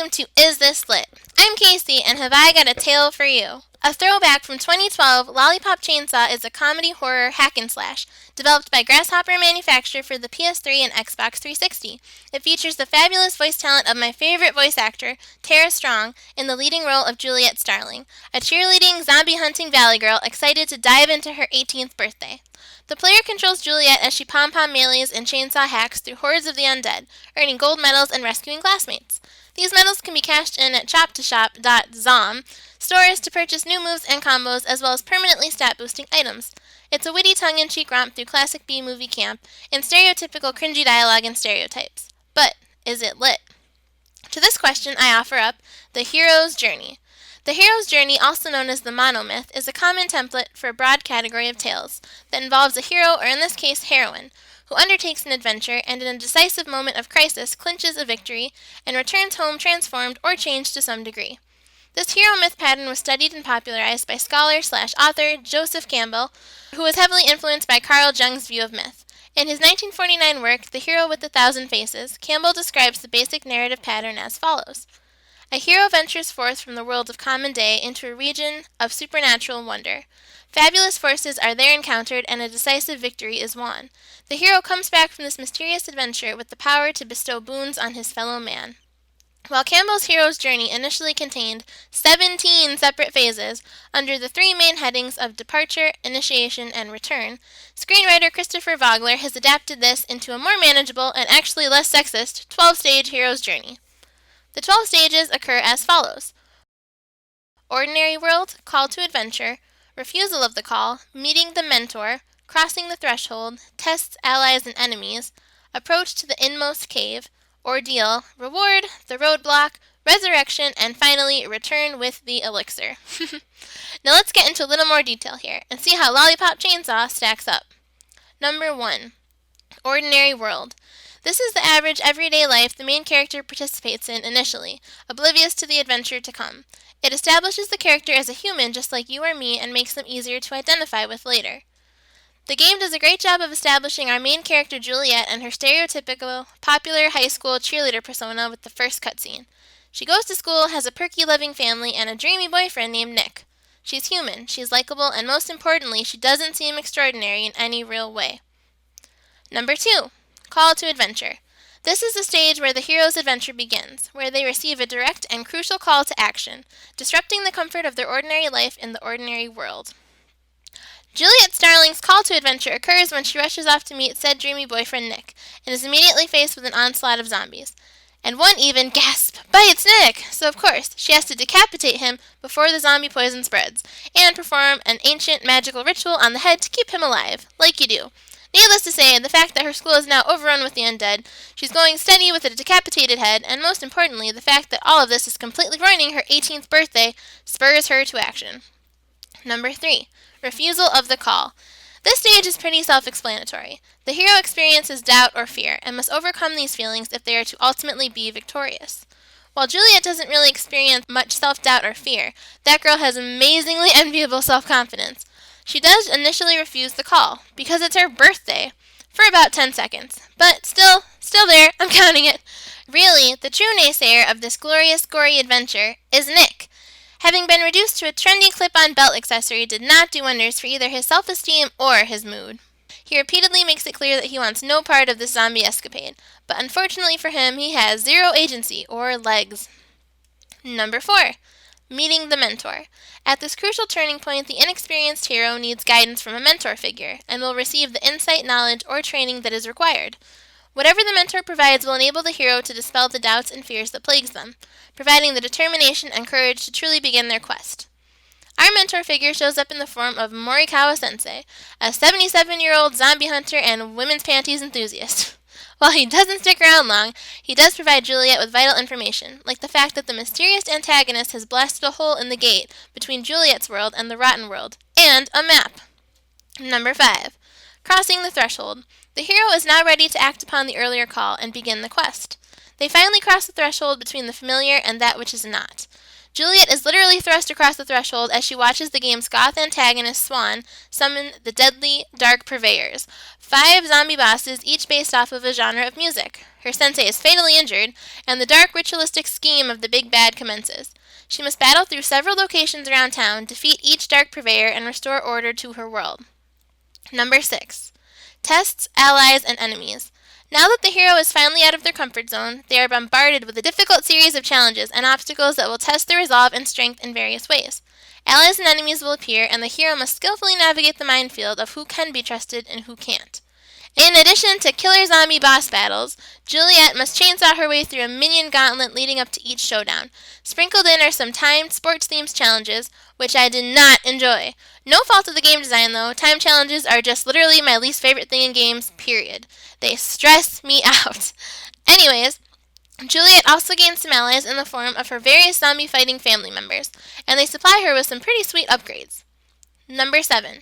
welcome to Is This Lit? I'm Casey, and have I got a tale for you? A throwback from 2012, Lollipop Chainsaw is a comedy horror hack and slash, developed by Grasshopper Manufacture for the PS3 and Xbox 360. It features the fabulous voice talent of my favorite voice actor, Tara Strong, in the leading role of Juliet Starling, a cheerleading, zombie-hunting valley girl excited to dive into her 18th birthday. The player controls Juliet as she pom-pom melees and chainsaw hacks through hordes of the undead, earning gold medals and rescuing classmates. These medals can be cashed in at shop-to-shop.zom stores to purchase new moves and combos, as well as permanently stat-boosting items. It's a witty tongue-in-cheek romp through classic B-movie camp and stereotypical cringy dialogue and stereotypes. But is it lit? To this question, I offer up the hero's journey. The hero's journey, also known as the monomyth, is a common template for a broad category of tales that involves a hero, or in this case, heroine, who undertakes an adventure and in a decisive moment of crisis clinches a victory and returns home transformed or changed to some degree. This hero myth pattern was studied and popularized by scholar/author Joseph Campbell, who was heavily influenced by Carl Jung's view of myth. In his 1949 work, The Hero with a Thousand Faces, Campbell describes the basic narrative pattern as follows. A hero ventures forth from the world of common day into a region of supernatural wonder. Fabulous forces are there encountered, and a decisive victory is won. The hero comes back from this mysterious adventure with the power to bestow boons on his fellow man. While Campbell's hero's journey initially contained 17 separate phases under the three main headings of departure, initiation, and return, screenwriter Christopher Vogler has adapted this into a more manageable and actually less sexist 12-stage hero's journey. The 12 stages occur as follows. Ordinary world, call to adventure, refusal of the call, meeting the mentor, crossing the threshold, tests allies and enemies, approach to the inmost cave, ordeal, reward, the roadblock, resurrection, and finally, return with the elixir. Now let's get into a little more detail here and see how Lollipop Chainsaw stacks up. Number 1. Ordinary world. This is the average everyday life the main character participates in initially, oblivious to the adventure to come. It establishes the character as a human just like you or me and makes them easier to identify with later. The game does a great job of establishing our main character Juliet and her stereotypical, popular high school cheerleader persona with the first cutscene. She goes to school, has a perky, loving family, and a dreamy boyfriend named Nick. She's human, she's likable, and most importantly, she doesn't seem extraordinary in any real way. Number 2. Call to adventure. This is the stage where the hero's adventure begins, where they receive a direct and crucial call to action, disrupting the comfort of their ordinary life in the ordinary world. Juliet Starling's call to adventure occurs when she rushes off to meet said dreamy boyfriend Nick, and is immediately faced with an onslaught of zombies. And one even, gasp, bites Nick! So of course, she has to decapitate him before the zombie poison spreads, and perform an ancient magical ritual on the head to keep him alive, like you do. Needless to say, the fact that her school is now overrun with the undead, she's going steady with a decapitated head, and most importantly, the fact that all of this is completely ruining her 18th birthday, spurs her to action. Number 3. Refusal of the call. This stage is pretty self-explanatory. The hero experiences doubt or fear, and must overcome these feelings if they are to ultimately be victorious. While Juliet doesn't really experience much self-doubt or fear, that girl has amazingly enviable self-confidence. She does initially refuse the call, because it's her birthday, for about 10 seconds. But still there, I'm counting it. Really, the true naysayer of this glorious, gory adventure is Nick. Having been reduced to a trendy clip-on belt accessory did not do wonders for either his self-esteem or his mood. He repeatedly makes it clear that he wants no part of this zombie escapade, but unfortunately for him, he has zero agency or legs. Number 4. Meeting the mentor. At this crucial turning point, the inexperienced hero needs guidance from a mentor figure, and will receive the insight, knowledge, or training that is required. Whatever the mentor provides will enable the hero to dispel the doubts and fears that plagues them, providing the determination and courage to truly begin their quest. Our mentor figure shows up in the form of Morikawa Sensei, a 77-year-old zombie hunter and women's panties enthusiast. While he doesn't stick around long, he does provide Juliet with vital information, like the fact that the mysterious antagonist has blasted a hole in the gate between Juliet's world and the rotten world, and a map. Number 5. Crossing the threshold. The hero is now ready to act upon the earlier call and begin the quest. They finally cross the threshold between the familiar and that which is not. Juliet is literally thrust across the threshold as she watches the game's goth antagonist Swan summon the deadly Dark Purveyors, 5 zombie bosses each based off of a genre of music. Her sensei is fatally injured, and the dark ritualistic scheme of the big bad commences. She must battle through several locations around town, defeat each Dark Purveyor, and restore order to her world. Number 6. Tests, allies, and enemies. Now that the hero is finally out of their comfort zone, they are bombarded with a difficult series of challenges and obstacles that will test their resolve and strength in various ways. Allies and enemies will appear, and the hero must skillfully navigate the minefield of who can be trusted and who can't. In addition to killer zombie boss battles, Juliet must chainsaw her way through a minion gauntlet leading up to each showdown. Sprinkled in are some timed sports-themed challenges, which I did not enjoy. No fault of the game design, though. Time challenges are just literally my least favorite thing in games, period. They stress me out. Anyways, Juliet also gains some allies in the form of her various zombie-fighting family members, and they supply her with some pretty sweet upgrades. Number 7.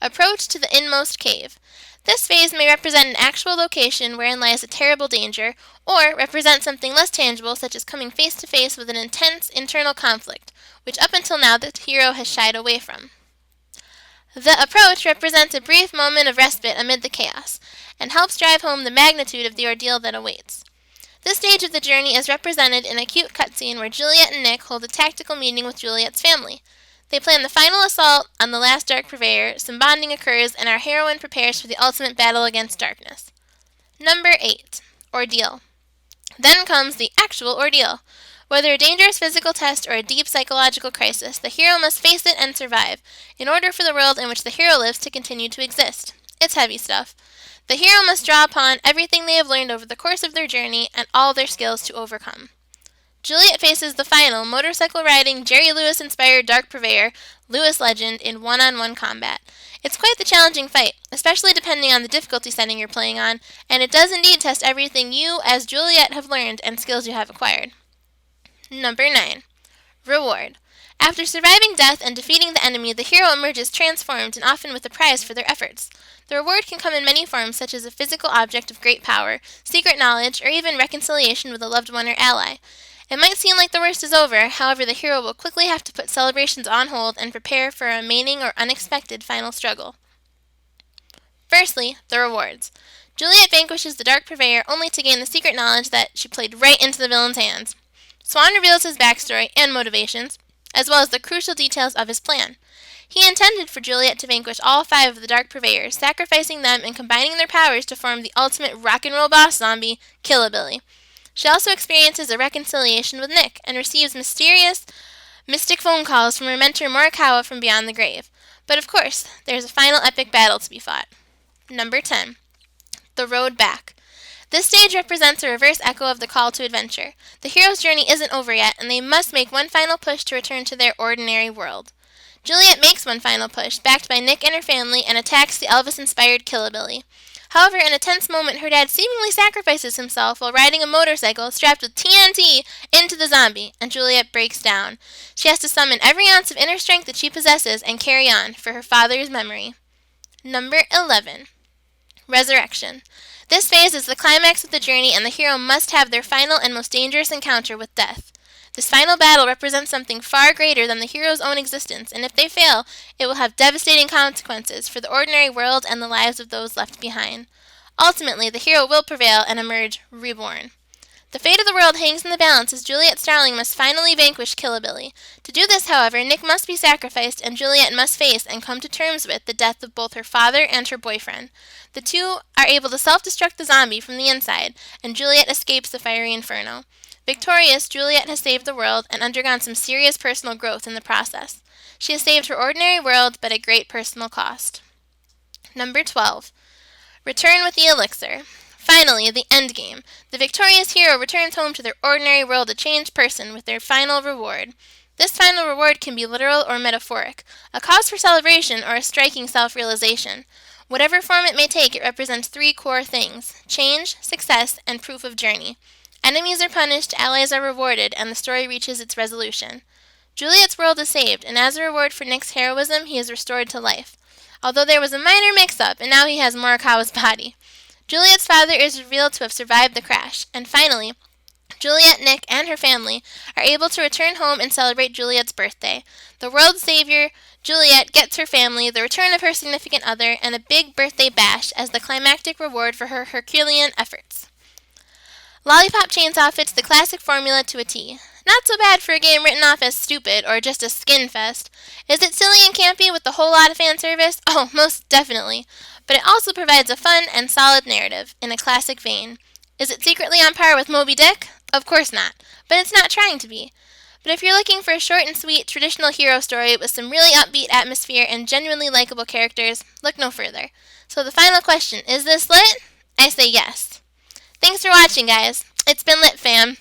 Approach to the inmost cave. This phase may represent an actual location wherein lies a terrible danger, or represent something less tangible such as coming face to face with an intense internal conflict, which up until now the hero has shied away from. The approach represents a brief moment of respite amid the chaos, and helps drive home the magnitude of the ordeal that awaits. This stage of the journey is represented in a cute cutscene where Juliet and Nick hold a tactical meeting with Juliet's family. They plan the final assault on the last Dark Purveyor, some bonding occurs, and our heroine prepares for the ultimate battle against darkness. Number 8. Ordeal. Then comes the actual ordeal. Whether a dangerous physical test or a deep psychological crisis, the hero must face it and survive, in order for the world in which the hero lives to continue to exist. It's heavy stuff. The hero must draw upon everything they have learned over the course of their journey and all their skills to overcome. Juliet faces the final, motorcycle-riding, Jerry Lewis-inspired Dark Purveyor, Lewis Legend, in one-on-one combat. It's quite the challenging fight, especially depending on the difficulty setting you're playing on, and it does indeed test everything you, as Juliet, have learned and skills you have acquired. Number 9. Reward. After surviving death and defeating the enemy, the hero emerges transformed and often with a prize for their efforts. The reward can come in many forms, such as a physical object of great power, secret knowledge, or even reconciliation with a loved one or ally. It might seem like the worst is over, however the hero will quickly have to put celebrations on hold and prepare for a remaining or unexpected final struggle. Firstly, the rewards. Juliet vanquishes the Dark Purveyor only to gain the secret knowledge that she played right into the villain's hands. Swan reveals his backstory and motivations, as well as the crucial details of his plan. He intended for Juliet to vanquish all 5 of the Dark Purveyors, sacrificing them and combining their powers to form the ultimate rock and roll boss zombie, Killabilly. She also experiences a reconciliation with Nick and receives mysterious, mystic phone calls from her mentor Morikawa from beyond the grave. But of course, there's a final epic battle to be fought. Number 10. The Road Back. This stage represents a reverse echo of the call to adventure. The hero's journey isn't over yet, and they must make one final push to return to their ordinary world. Juliet makes one final push, backed by Nick and her family, and attacks the Elvis-inspired Killabilly. However, in a tense moment, her dad seemingly sacrifices himself while riding a motorcycle strapped with TNT into the zombie, and Juliet breaks down. She has to summon every ounce of inner strength that she possesses and carry on for her father's memory. Number 11. Resurrection. This phase is the climax of the journey, and the hero must have their final and most dangerous encounter with death. This final battle represents something far greater than the hero's own existence, and if they fail, it will have devastating consequences for the ordinary world and the lives of those left behind. Ultimately, the hero will prevail and emerge reborn. The fate of the world hangs in the balance as Juliet Starling must finally vanquish Killabilly. To do this, however, Nick must be sacrificed, and Juliet must face and come to terms with the death of both her father and her boyfriend. The two are able to self-destruct the zombie from the inside, and Juliet escapes the fiery inferno. Victorious, Juliet has saved the world and undergone some serious personal growth in the process. She has saved her ordinary world, but at great personal cost. Number 12. Return with the elixir. Finally, the endgame. The victorious hero returns home to their ordinary world a changed person with their final reward. This final reward can be literal or metaphoric, a cause for celebration or a striking self-realization. Whatever form it may take, it represents 3 core things: change, success, and proof of journey. Enemies are punished, allies are rewarded, and the story reaches its resolution. Juliet's world is saved, and as a reward for Nick's heroism, he is restored to life. Although there was a minor mix-up, and now he has Morikawa's body. Juliet's father is revealed to have survived the crash, and finally, Juliet, Nick, and her family are able to return home and celebrate Juliet's birthday. The world's savior, Juliet, gets her family, the return of her significant other, and a big birthday bash as the climactic reward for her Herculean efforts. Lollipop Chainsaw fits the classic formula to a T. Not so bad for a game written off as stupid or just a skinfest. Is it silly and campy with a whole lot of fan service? Oh, most definitely. But it also provides a fun and solid narrative in a classic vein. Is it secretly on par with Moby Dick? Of course not, but it's not trying to be. But if you're looking for a short and sweet traditional hero story with some really upbeat atmosphere and genuinely likable characters, look no further. So the final question, is this lit? I say yes. Thanks for watching, guys. It's been lit, fam.